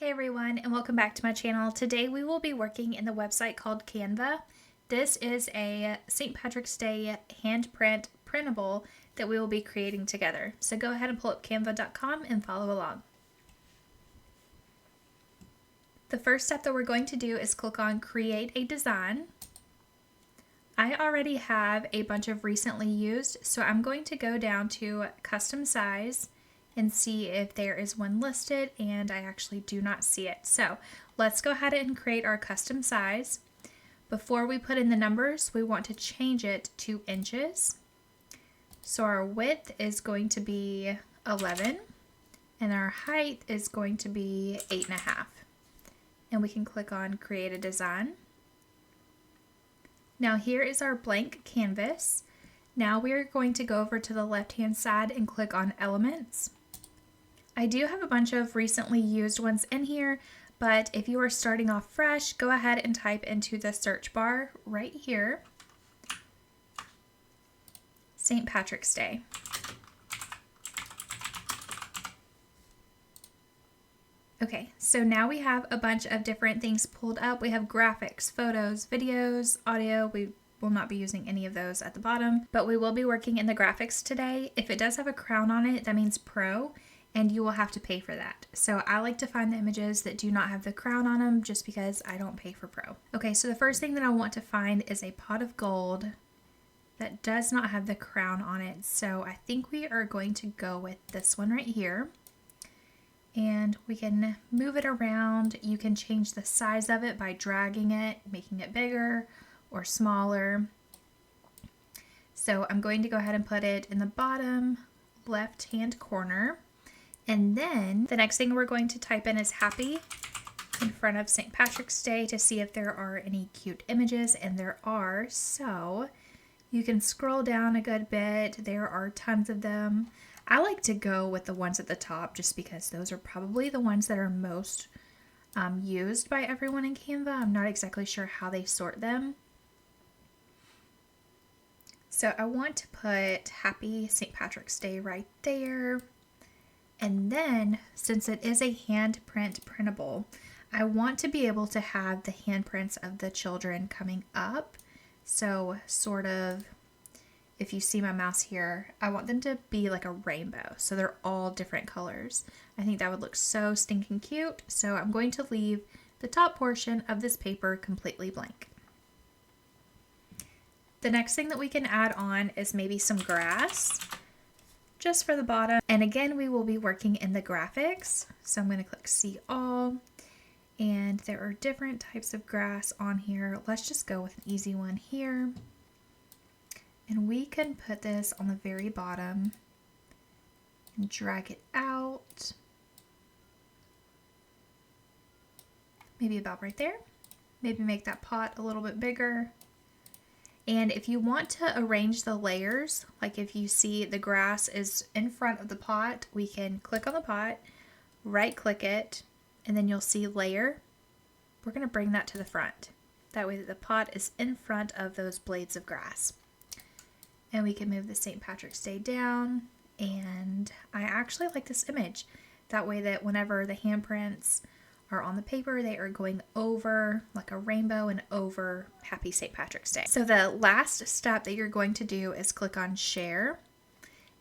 Hey everyone, and welcome back to my channel. Today we will be working in the website called Canva. This is a St. Patrick's Day handprint printable that we will be creating together. So go ahead and pull up canva.com and follow along. The first step that we're going to do is click on Create a Design. I already have a bunch of recently used, so I'm going to go down to Custom Size and see if there is one listed, and I actually do not see it. So let's go ahead and create our custom size. Before we put in the numbers, we want to change it to inches. So our width is going to be 11 and our height is going to be 8.5. And we can click on Create a Design. Now here is our blank canvas. Now we're going to go over to the left hand side and click on Elements. I do have a bunch of recently used ones in here, but if you are starting off fresh, go ahead and type into the search bar right here, St. Patrick's Day. Okay, so now we have a bunch of different things pulled up. We have graphics, photos, videos, audio. We will not be using any of those at the bottom, but we will be working in the graphics today. If it does have a crown on it, that means Pro, and you will have to pay for that. So I like to find the images that do not have the crown on them just because I don't pay for Pro. Okay, so the first thing that I want to find is a pot of gold that does not have the crown on it. So I think we are going to go with this one right here. And we can move it around. You can change the size of it by dragging it, making it bigger or smaller. So I'm going to go ahead and put it in the bottom left hand corner. And then the next thing we're going to type in is happy in front of St. Patrick's Day to see if there are any cute images, and there are. So you can scroll down a good bit. There are tons of them. I like to go with the ones at the top just because those are probably the ones that are most used by everyone in Canva. I'm not exactly sure how they sort them. So I want to put happy St. Patrick's Day right there. And then, since it is a handprint printable, I want to be able to have the handprints of the children coming up. So sort of, if you see my mouse here, I want them to be like a rainbow. So they're all different colors. I think that would look so stinking cute. So I'm going to leave the top portion of this paper completely blank. The next thing that we can add on is maybe some grass, just for the bottom. And again, we will be working in the graphics. So I'm going to click See All. And there are different types of grass on here. Let's just go with an easy one here. And we can put this on the very bottom and drag it out. Maybe about right there. Maybe make that pot a little bit bigger. And if you want to arrange the layers, like if you see the grass is in front of the pot, we can click on the pot, right click it, and then you'll see layer. We're going to bring that to the front. That way the pot is in front of those blades of grass. And we can move the St. Patrick's Day down. And I actually like this image. That way that whenever the handprints are on the paper, they are going over like a rainbow and over Happy St. Patrick's Day. So the last step that you're going to do is click on Share.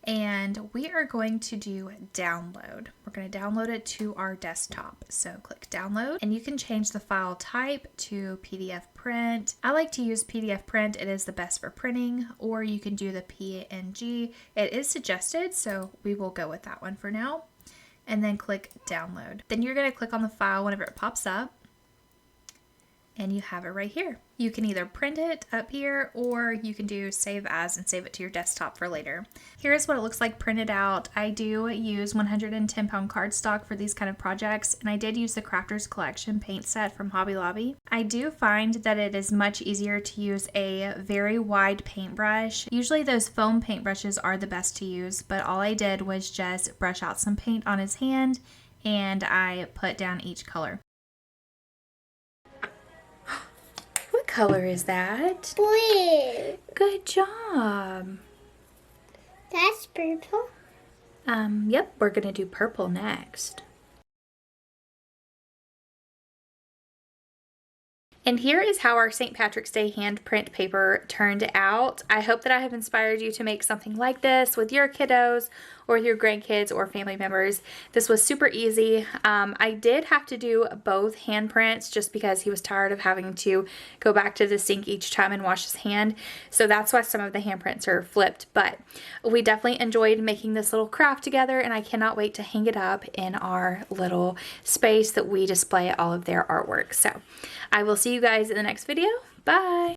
And we are going to do download. We're going to download it to our desktop. So click download, and you can change the file type to PDF print. I like to use PDF print. It is the best for printing, or you can do the PNG. It is suggested, so we will go with that one for now. And then click download. Then you're going to click on the file whenever it pops up, and you have it right here. You can either print it up here, or you can do save as and save it to your desktop for later. Here's what it looks like printed out. I do use 110 pound cardstock for these kind of projects, and I did use the Crafters Collection paint set from Hobby Lobby. I do find that it is much easier to use a very wide paintbrush. Usually those foam paintbrushes are the best to use, but all I did was just brush out some paint on his hand, and I put down each color. What color is that? Blue. Good job. That's purple. Yep, we're gonna do purple next. And here is how our St. Patrick's Day handprint paper turned out. I hope that I have inspired you to make something like this with your kiddos or with your grandkids or family members. This was super easy. I did have to do both handprints just because he was tired of having to go back to the sink each time and wash his hand. So that's why some of the handprints are flipped. But we definitely enjoyed making this little craft together, and I cannot wait to hang it up in our little space that we display all of their artwork. So I will see you guys in the next video. Bye!